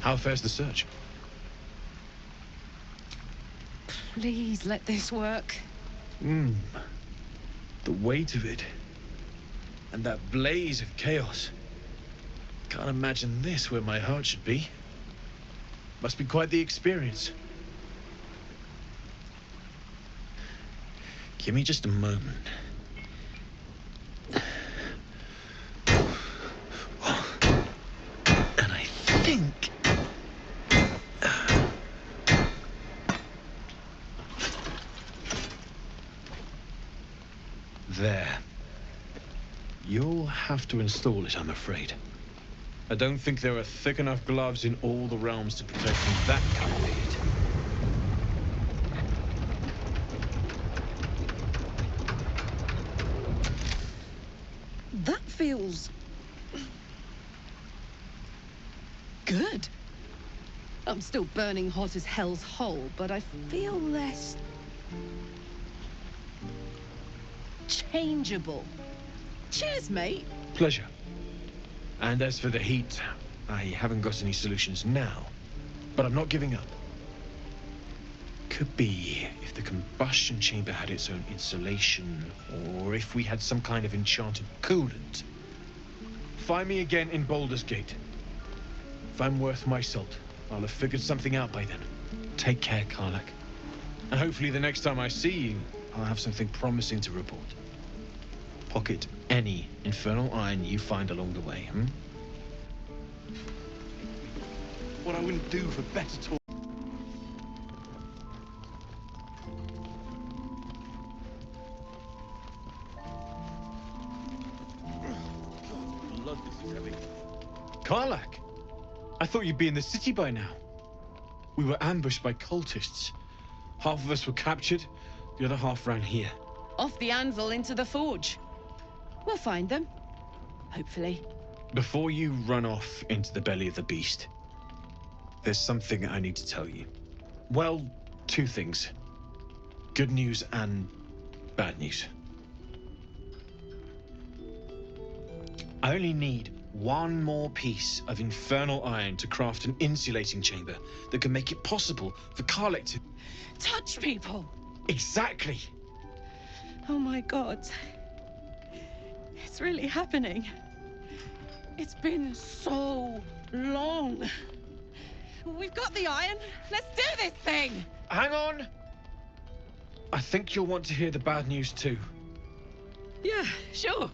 How fares the search? Please let this work. The weight of it. And that blaze of chaos. Can't imagine this where my heart should be. Must be quite the experience. Give me just a moment. And I think... There. You'll have to install it, I'm afraid. I don't think there are thick enough gloves in all the realms to protect from that kind of heat. That feels... good. I'm still burning hot as hell's hole, but I feel less... changeable. Cheers, mate. Pleasure. And as for the heat, I haven't got any solutions now, but I'm not giving up. Could be if the combustion chamber had its own insulation, or if we had some kind of enchanted coolant. Find me again in Baldur's Gate. If I'm worth my salt, I'll have figured something out by then. Take care, Karlak. And hopefully the next time I see you, I'll have something promising to report. Pocket any infernal iron you find along the way, What I wouldn't do for better talk. God, blood, this is heavy. Karlak! I thought you'd be in the city by now. We were ambushed by cultists. Half of us were captured, the other half ran here. Off the Ansel into the forge. We'll find them. Hopefully. Before you run off into the belly of the beast, there's something I need to tell you. Well, two things. Good news and bad news. I only need one more piece of infernal iron to craft an insulating chamber that can make it possible for Karlak to... touch people! Exactly! Oh my God. It's really happening. It's been so long. We've got the iron. Let's do this thing! Hang on! I think you'll want to hear the bad news too. Yeah, sure.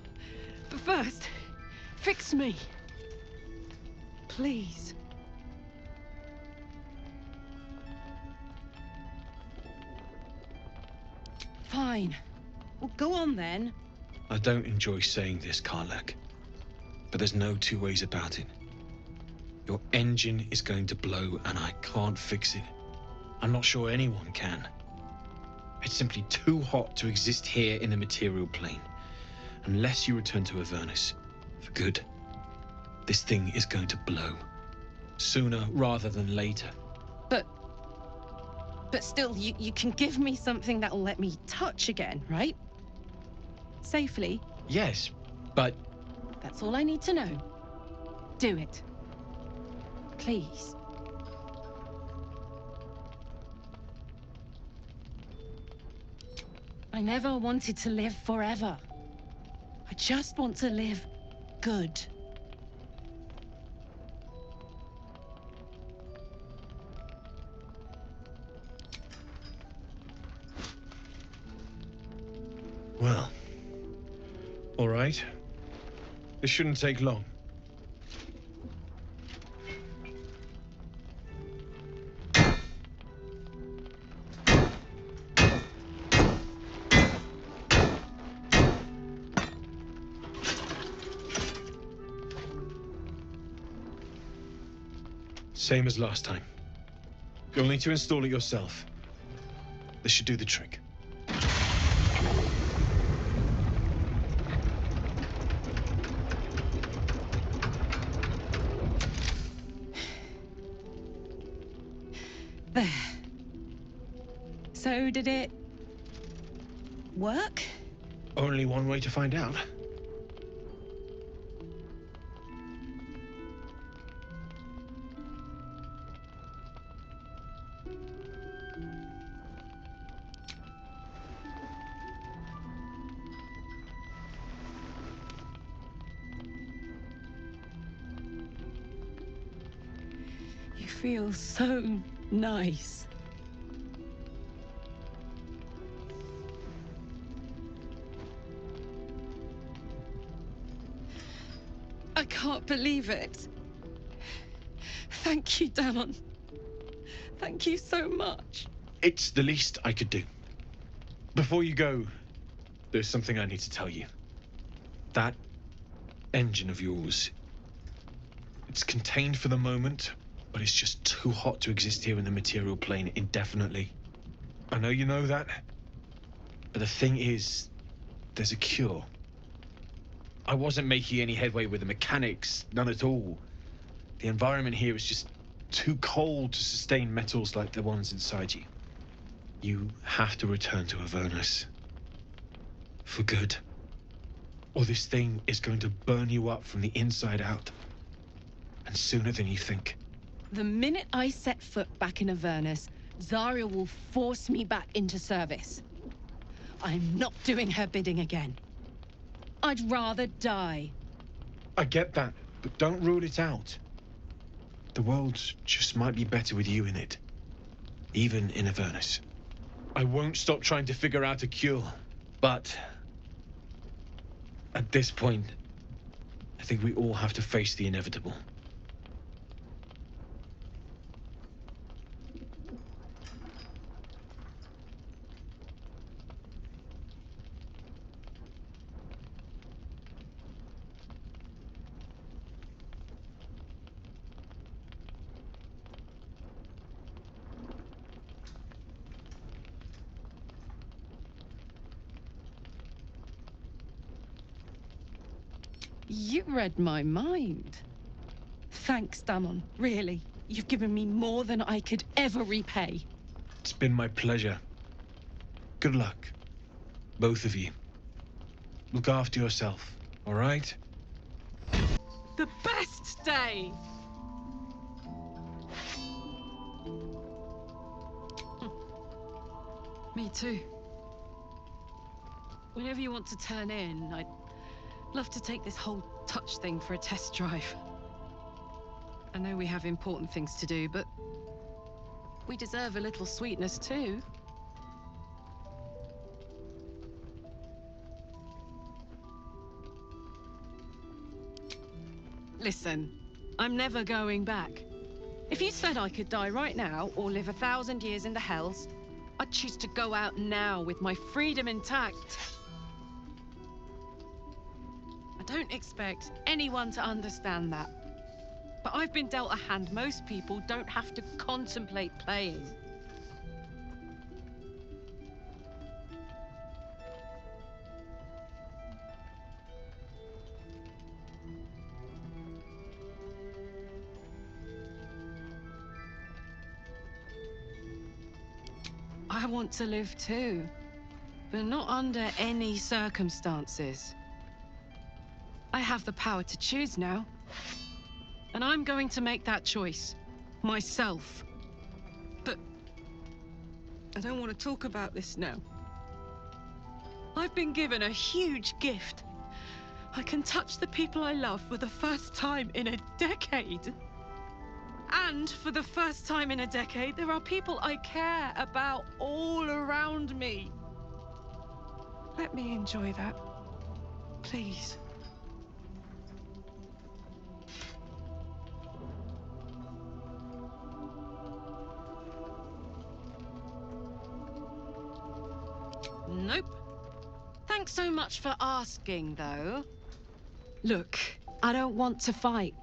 But first, fix me. Please. Fine. Well, go on then. I don't enjoy saying this, Karlak, but there's no two ways about it. Your engine is going to blow and I can't fix it. I'm not sure anyone can. It's simply too hot to exist here in the material plane. Unless you return to Avernus for good, this thing is going to blow. Sooner rather than later. But still, you can give me something that'll let me touch again, right? Safely. Yes, but... That's all I need to know. Do it. Please. I never wanted to live forever. I just want to live good. Well, all right. This shouldn't take long. Same as last time. You'll need to install it yourself. This should do the trick. There. So did it work? Only one way to find out. feel so nice. I can't believe it. Thank you, Damon. Thank you so much. It's the least I could do. Before you go, there's something I need to tell you. That engine of yours, it's contained for the moment, but it's just too hot to exist here in the material plane indefinitely. I know you know that, but the thing is, there's a cure. I wasn't making any headway with the mechanics, none at all. The environment here is just too cold to sustain metals like the ones inside you. You have to return to Avernus. For good. Or this thing is going to burn you up from the inside out. And sooner than you think. The minute I set foot back in Avernus, Zarya will force me back into service. I'm not doing her bidding again. I'd rather die. I get that, but don't rule it out. The world just might be better with you in it. Even in Avernus. I won't stop trying to figure out a cure, but at this point, I think we all have to face the inevitable. You read my mind. Thanks, Damon. Really. You've given me more than I could ever repay. It's been my pleasure. Good luck, both of you. Look after yourself, all right? The best day! Me too. Whenever you want to turn in, I'd love to take this whole touch thing for a test drive. I know we have important things to do, but we deserve a little sweetness too. Listen, I'm never going back. If you said I could die right now or live 1,000 years in the Hells, I'd choose to go out now with my freedom intact. I don't expect anyone to understand that. But I've been dealt a hand most people don't have to contemplate playing. I want to live too, but not under any circumstances. I have the power to choose now. And I'm going to make that choice. Myself. But I don't want to talk about this now. I've been given a huge gift. I can touch the people I love for the first time in a decade. And for the first time in a decade, there are people I care about all around me. Let me enjoy that. Please. Nope. Thanks so much for asking, though. Look, I don't want to fight.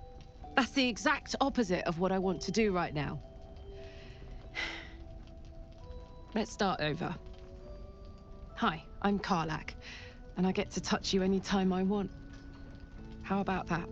That's the exact opposite of what I want to do right now. Let's start over. Hi, I'm Karlak, and I get to touch you anytime I want. How about that?